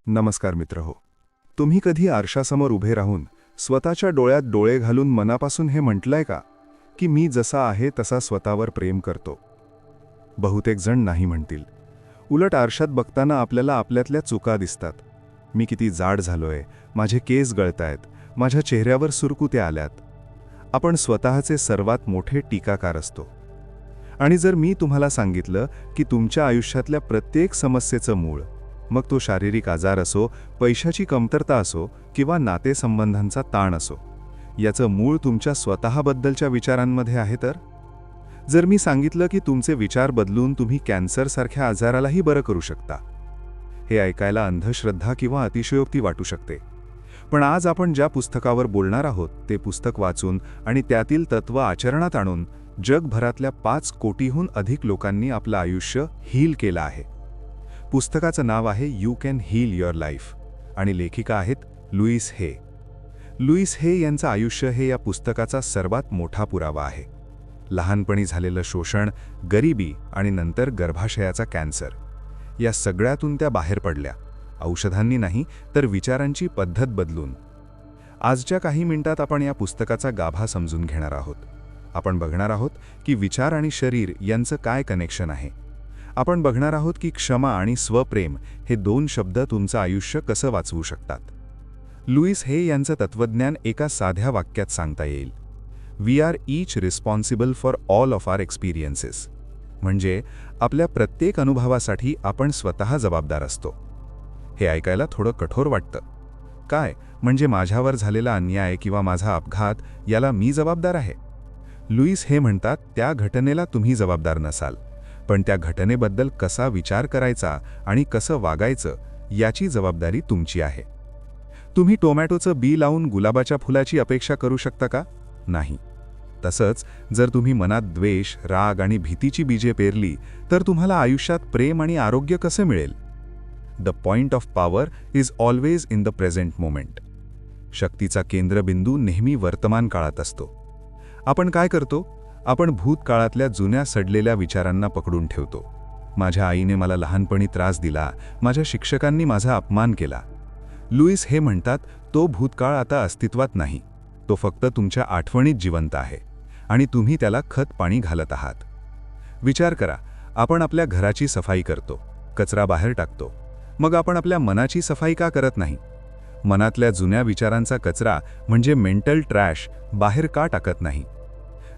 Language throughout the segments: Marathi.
नमस्कार मित्रहो. तुम्ही कधी आरशासमोर उभे राहून स्वतःच्या डोळ्यात डोळे घालून मनापासून हे म्हटलंय का की मी जसा आहे तसा स्वतःवर प्रेम करतो? बहुतेक जण नाही म्हणतील. उलट आरशात बघताना आपल्याला आपल्यातल्या चुका दिसतात. मी किती जाड झालोय, माझे केस गळतायत, माझ्या चेहऱ्यावर सुरकुत्या आल्यात. आपण स्वतःचे सर्वात मोठे टीकाकार असतो. आणि जर मी तुम्हाला सांगितलं की तुमच्या आयुष्यातल्या प्रत्येक समस्येचं मूळ, मग तो शारीरिक आजार असो, पैशाची कमतरता असो किंवा नातेसंबंधांचा ताण असो, याचं मूळ तुमच्या स्वतःबद्दलच्या विचारांमध्ये आहे, तर जर मी सांगितलं की तुमचे विचार बदलून तुम्ही कॅन्सरसारख्या आजारालाही बरं करू शकता, हे ऐकायला अंधश्रद्धा किंवा अतिशयोक्ती वाटू शकते. पण आज आपण ज्या पुस्तकावर बोलणार आहोत ते पुस्तक वाचून आणि त्यातील तत्त्व आचरणात आणून जगभरातल्या 5 कोटीहून अधिक लोकांनी आपलं आयुष्य हील केलं आहे. पुस्तकाचं नाव आहे you can heal your life आणि लेखिका आहेत लुईस हे. लुईस हे यांचं आयुष्य हे या पुस्तकाचा सर्वात मोठा पुरावा आहे. लहानपणी झालेलं शोषण, गरिबी आणि नंतर गर्भाशयाचा कॅन्सर, या सगळ्यातून त्या बाहेर पडल्या, औषधांनी नाही तर विचारांची पद्धत बदलून. आजच्या काही मिनिटात आपण या पुस्तकाचा गाभा समजून घेणार आहोत. आपण बघणार आहोत की विचार आणि शरीर यांचं काय कनेक्शन आहे. आपण बघणार आहोत की क्षमा आणि स्वप्रेम हे 2 शब्द तुमचं आयुष्य कसं वाचवू शकतात. लुईस हे यांचं तत्त्वज्ञान एका साध्या वाक्यात सांगता येईल: we are each responsible for all of our experiences. म्हणजे आपल्या प्रत्येक अनुभवासाठी आपण स्वतः जबाबदार असतो. हे ऐकायला थोडं कठोर वाटतं. काय म्हणजे माझ्यावर झालेला अन्याय किंवा माझा अपघात याला मी जबाबदार आहे? लुईस हे म्हणतात त्या घटनेला तुम्ही जबाबदार नसाल, पण त्या घटनेबद्दल कसा विचार करायचा आणि कसं वागायचं याची जबाबदारी तुमची आहे. तुम्ही टोमॅटोचं बी लावून गुलाबाच्या फुलाची अपेक्षा करू शकता का? नाही. तसंच जर तुम्ही मनात द्वेष, राग आणि भीतीची बीजे पेरली तर तुम्हाला आयुष्यात प्रेम आणि आरोग्य कसं मिळेल? The point of power is always in the present moment. शक्तीचा केंद्रबिंदू नेहमी वर्तमान काळात असतो. आपण काय करतो? आपण भूतकाळातल्या जुन्या सडलेल्या विचारांना पकडून ठेवतो. माझ्या आईने मला लहानपणी त्रास दिला, माझ्या शिक्षकांनी माझा अपमान केला. लुईस हे म्हणतात तो भूतकाळ आता अस्तित्वात नाही, तो फक्त तुमच्या आठवणीत जिवंत आहे आणि तुम्ही त्याला खत पाणी घालत आहात. विचार करा, आपण आपल्या घराची सफाई करतो, कचरा बाहेर टाकतो. मग आपण आपल्या मनाची सफाई का करत नाही? मनातल्या जुन्या विचारांचा कचरा म्हणजे मेंटल ट्रॅश बाहेर का टाकत नाही?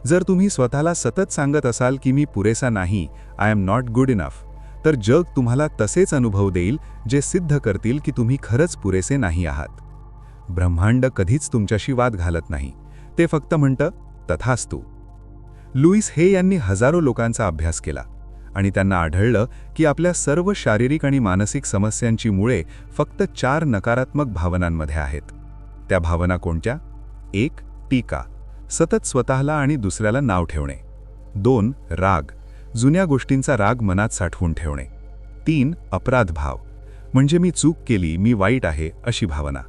जर तुम्ही स्वतःला सतत सांगत असाल की मी पुरेसा नाही, I am not good enough, तर जग तुम्हाला तसेच अनुभव देईल जे सिद्ध करतील की तुम्ही खरंच पुरेसे नाही आहात. ब्रह्मांड कधीच तुमच्याशी वाद घालत नाही, ते फक्त म्हणतं तथास्तु. लुईस हे यांनी हजारो लोकांचा अभ्यास केला आणि त्यांना आढळलं की आपल्या सर्व शारीरिक आणि मानसिक समस्यांची मुळे फक्त 4 नकारात्मक भावनांमध्ये आहेत. त्या भावना कोणत्या? 1. टीका, सतत स्वतःला आणि दुसऱ्याला नाव ठेवणे. 2. राग, जुन्या गोष्टींचा राग मनात साठवून ठेवणे. 3. अपराध भाव, म्हणजे मी चूक केली, मी वाईट आहे अशी भावना.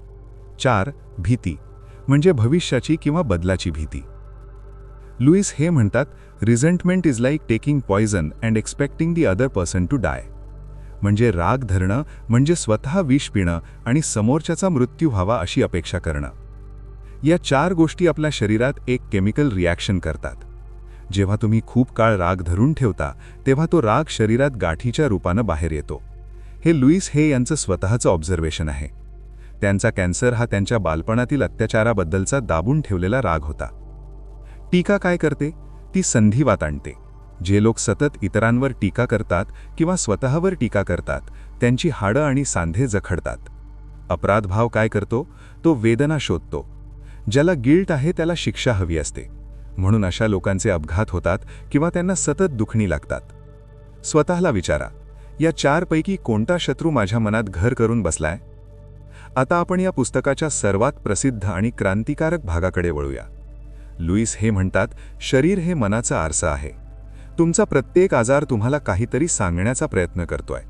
4. भीती, म्हणजे भविष्याची किंवा बदलाची भीती. लुईस हे म्हणतात resentment is like taking poison and expecting the other person to die. म्हणजे राग धरणं म्हणजे स्वतः विष पिणं आणि समोरच्याचा मृत्यू व्हावा अशी अपेक्षा करणं. या 4 गोष्टी आपल्या शरीरात एक केमिकल रिॲक्शन करतात. जेव्हा तुम्ही खूप काळ राग धरून ठेवता तेव्हा तो राग शरीरात गाठीच्या रूपानं बाहेर येतो. हे लुईस हे यांचं स्वतःचं ऑब्झर्वेशन आहे. त्यांचा कॅन्सर हा त्यांच्या बालपणातील अत्याचाराबद्दलचा दाबून ठेवलेला राग होता. टीका काय करते? ती संधिवात आणते. जे लोक सतत इतरांवर टीका करतात किंवा स्वतःवर टीका करतात त्यांची हाडं आणि सांधे जखडतात. अपराधभाव काय करतो? तो वेदना शोधतो. ज्याला गिल्ट आहे त्याला शिक्षा हवी असते, म्हणून अशा लोकांचे अपघात होतात किंवा त्यांना सतत दुखणी लागतात. स्वतःला विचारा, या 4 पैकी कोणता शत्रू माझ्या मनात घर करून बसलाय? आता आपण या पुस्तकाच्या सर्वात प्रसिद्ध आणि क्रांतिकारक भागाकडे वळूया. लुईस हे म्हणतात शरीर हे मनाचं आरसा आहे. तुमचा प्रत्येक आजार तुम्हाला काहीतरी सांगण्याचा प्रयत्न करतोय.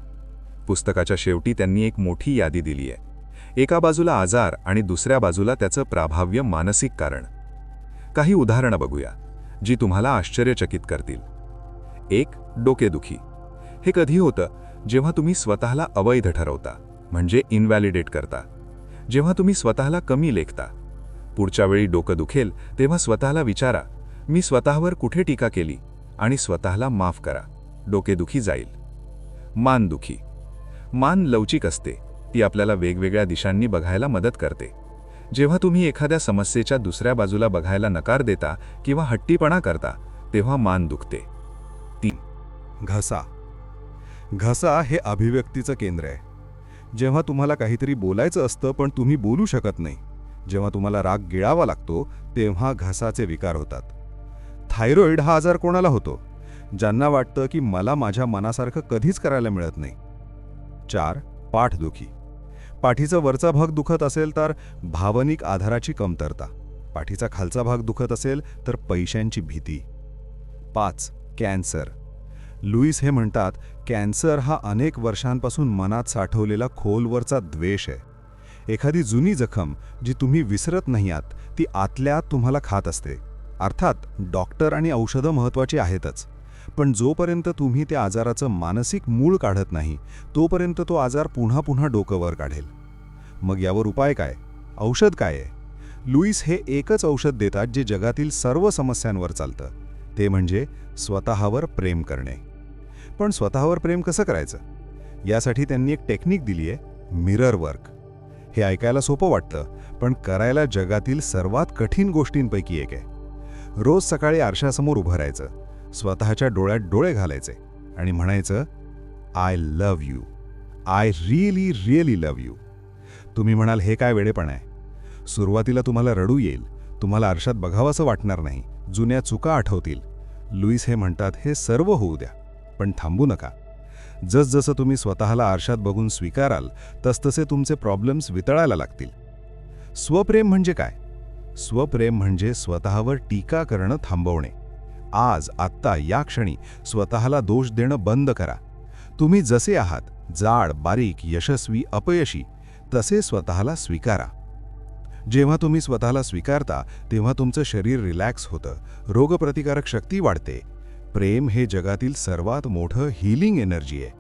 पुस्तकाच्या शेवटी त्यांनी एक मोठी यादी दिली आहे. एका बाजूला आजार आणि दुसऱ्या बाजूला त्याचं प्रभाव्य मानसिक कारण. काही उदाहरणं बघूया जी तुम्हाला आश्चर्यचकित करतील. 1. डोकेदुखी. हे कधी होतं? जेव्हा तुम्ही स्वतःला अवैध ठरवता, म्हणजे इनव्हॅलिडेट करता. जेव्हा तुम्ही स्वतःला कमी लेखता, पुढच्या वेळी डोकं दुखेल तेव्हा स्वतःला विचारा, मी स्वतःवर कुठे टीका केली, आणि स्वतःला माफ करा. डोकेदुखी जाईल. मानदुखी. मान लवचिक असते, ती आपल्याला वेगवेगळ्या दिशांनी बघायला मदत करते. जेव्हा तुम्ही एखाद्या समस्येच्या दुसऱ्या बाजूला बघायला नकार देता किंवा हट्टीपणा करता, तेव्हा मान दुखते. 3. घसा. घसा हे अभिव्यक्तीचं केंद्र आहे. जेव्हा तुम्हाला काहीतरी बोलायचं असतं पण तुम्ही बोलू शकत नाही, जेव्हा तुम्हाला राग गिळावा लागतो, तेव्हा घसाचे विकार होतात. थायरॉइड हा आजार कोणाला होतो? ज्यांना वाटतं की मला माझ्या मनासारखं कधीच करायला मिळत नाही. 4. पाठदुखी. पाठीचा वरचा भाग दुखत असेल तर भावनिक आधाराची कमतरता. पाठीचा खालचा भाग दुखत असेल तर पैशांची भीती. 5. कॅन्सर. लुईस हे म्हणतात, कॅन्सर हा अनेक वर्षांपासून मनात साठवलेला खोलवरचा द्वेष आहे. एखादी जुनी जखम जी तुम्ही विसरत नाही आहात, ती आतल्या आत तुम्हाला खात असते. अर्थात डॉक्टर आणि औषधं महत्त्वाची आहेतच, पण जोपर्यंत तुम्ही त्या आजाराचं मानसिक मूळ काढत नाही, तोपर्यंत तो आजार पुन्हा पुन्हा डोकं वर काढेल. मग यावर उपाय काय? औषध काय आहे? लुईस हे एकच औषध देतात जे जगातील सर्व समस्यांवर चालतं. ते म्हणजे स्वतःवर प्रेम करणे. पण स्वतःवर प्रेम कसं करायचं? यासाठी त्यांनी एक टेक्निक दिली आहे, मिरर वर्क. हे ऐकायला सोपं वाटतं, पण करायला जगातील सर्वात कठीण गोष्टींपैकी एक आहे. रोज सकाळी आरशासमोर उभं राहायचं, स्वतःच्या डोळ्यात डोळे घालायचे आणि म्हणायचं, I love you, I really really love you. तुम्ही म्हणाल हे काय वेडेपण आहे? सुरुवातीला तुम्हाला रडू येईल, तुम्हाला आरशात बघावंसं वाटणार नाही, जुन्या चुका आठवतील. लुईस हे म्हणतात, हे सर्व होऊ द्या, पण थांबू नका. जसजसं तुम्ही स्वतःला आरशात बघून स्वीकाराल, तसतसे तुमचे प्रॉब्लेम्स वितळायला लागतील. स्वप्रेम म्हणजे काय? स्वप्रेम म्हणजे स्वतःवर टीका करणं थांबवणे. आज, आत्ता, या क्षणी स्वतःला दोष देणं बंद करा. तुम्ही जसे आहात, जाड, बारीक, यशस्वी, अपयशी, तसे स्वतःला स्वीकारा. जेव्हा तुम्ही स्वतःला स्वीकारता, तेव्हा तुमचं शरीर रिलॅक्स होतं, रोगप्रतिकारक शक्ती वाढते. प्रेम हे जगातील सर्वात मोठं हीलिंग एनर्जी आहे.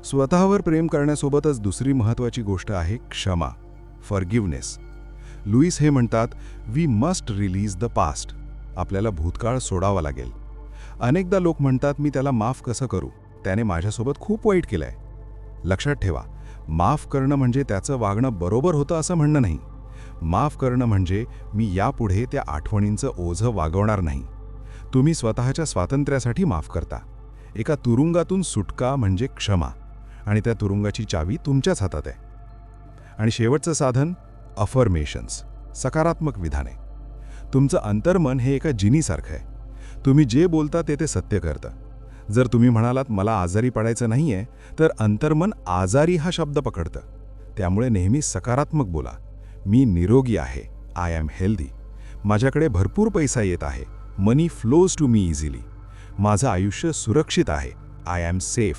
स्वतःवर प्रेम करण्यासोबतच दुसरी महत्त्वाची गोष्ट आहे क्षमा, फॉरगिव्हनेस. लुईस हे म्हणतात, we must release the past. आपल्याला भूतकाळ सोडावा लागेल. अनेकदा लोक म्हणतात, मी त्याला माफ कसं करू, त्याने माझ्यासोबत खूप वाईट केलंय. लक्षात ठेवा, माफ करणं म्हणजे त्याचं वागणं बरोबर होतं असं म्हणणं नाही. माफ करणं म्हणजे मी यापुढे त्या आठवणींचं ओझं वागवणार नाही. तुम्ही स्वतःच्या स्वातंत्र्यासाठी माफ करता. एका तुरुंगातून सुटका म्हणजे क्षमा, आणि त्या तुरुंगाची चावी तुमच्याच हातात आहे. आणि शेवटचं साधन, अफर्मेशन्स, सकारात्मक विधाने. तुमचं अंतर्मन हे एका जिनीसारखं आहे. तुम्ही जे बोलता ते सत्य करतं. जर तुम्ही म्हणालात मला आजारी पडायचं नाहीये, तर अंतर्मन आजारी हा शब्द पकडतं. त्यामुळे नेहमी सकारात्मक बोला. मी निरोगी आहे, आय एम हेल्दी. माझ्याकडे भरपूर पैसा येत आहे, मनी फ्लोज टू मी इझिली. माझं आयुष्य सुरक्षित आहे, आय एम सेफ.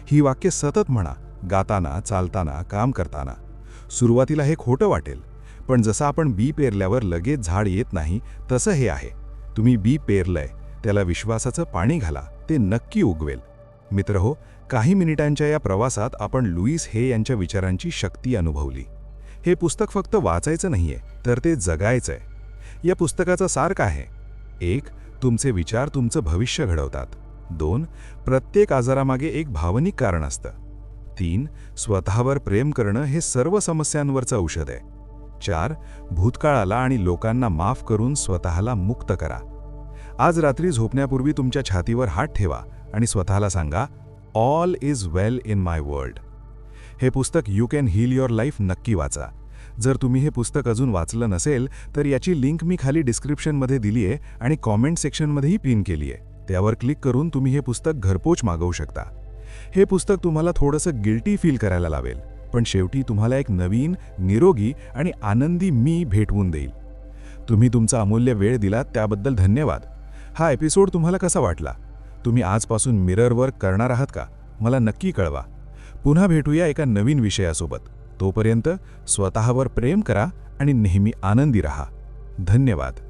ही वाक्य सतत म्हणा, गाताना, चालताना, काम करताना. सुरुवातीला हे खोटं वाटेल, पण जसं आपण बी पेरल्यावर लगेच झाड येत नाही, तसं हे आहे. तुम्ही बी पेरलंय, त्याला विश्वासाचं पाणी घाला, ते नक्की उगवेल. मित्रहो, काही मिनिटांच्या या प्रवासात आपण लुईस हे यांच्या विचारांची शक्ती अनुभवली. हे पुस्तक फक्त वाचायचं नाहीये, तर ते जगायचंय. या पुस्तकाचा सार काय आहे? 1. तुमचे विचार तुमचं भविष्य घडवतात. 2. प्रत्येक आजारामागे एक भावनिक कारण असतं. 3. स्वतःवर प्रेम करणं हे सर्व समस्यांवरचं औषध आहे. 4. भूतकाळाला आणि लोकांना माफ करून स्वतःला मुक्त करा. आज रात्री झोपण्यापूर्वी तुमच्या छातीवर हात ठेवा आणि स्वतःला सांगा, all is well in my world. हे पुस्तक you can heal your life नक्की वाचा. जर तुम्ही हे पुस्तक अजून वाचलं नसेल, तर याची लिंक मी खाली डिस्क्रिप्शनमध्ये दिली आहे आणि कॉमेंट सेक्शनमध्येही पिन केली आहे. त्यावर क्लिक करून तुम्ही हे पुस्तक घरपोच मागवू शकता. हे पुस्तक तुम्हाला थोडंसं गिल्टी फील करायला लावेल, पण शेवटी तुम्हाला एक नवीन, निरोगी आणि आनंदी मी भेटवून देईल. तुम्ही तुमचा अमूल्य वेळ दिलात त्याबद्दल धन्यवाद. हा एपिसोड तुम्हाला कसा वाटला? तुम्ही आजपासून मिरर वर्क करणार आहात का? मला नक्की कळवा. पुन्हा भेटूया एका नवीन विषयासोबत. तोपर्यंत स्वतःवर प्रेम करा आणि नेहमी आनंदी राहा. धन्यवाद.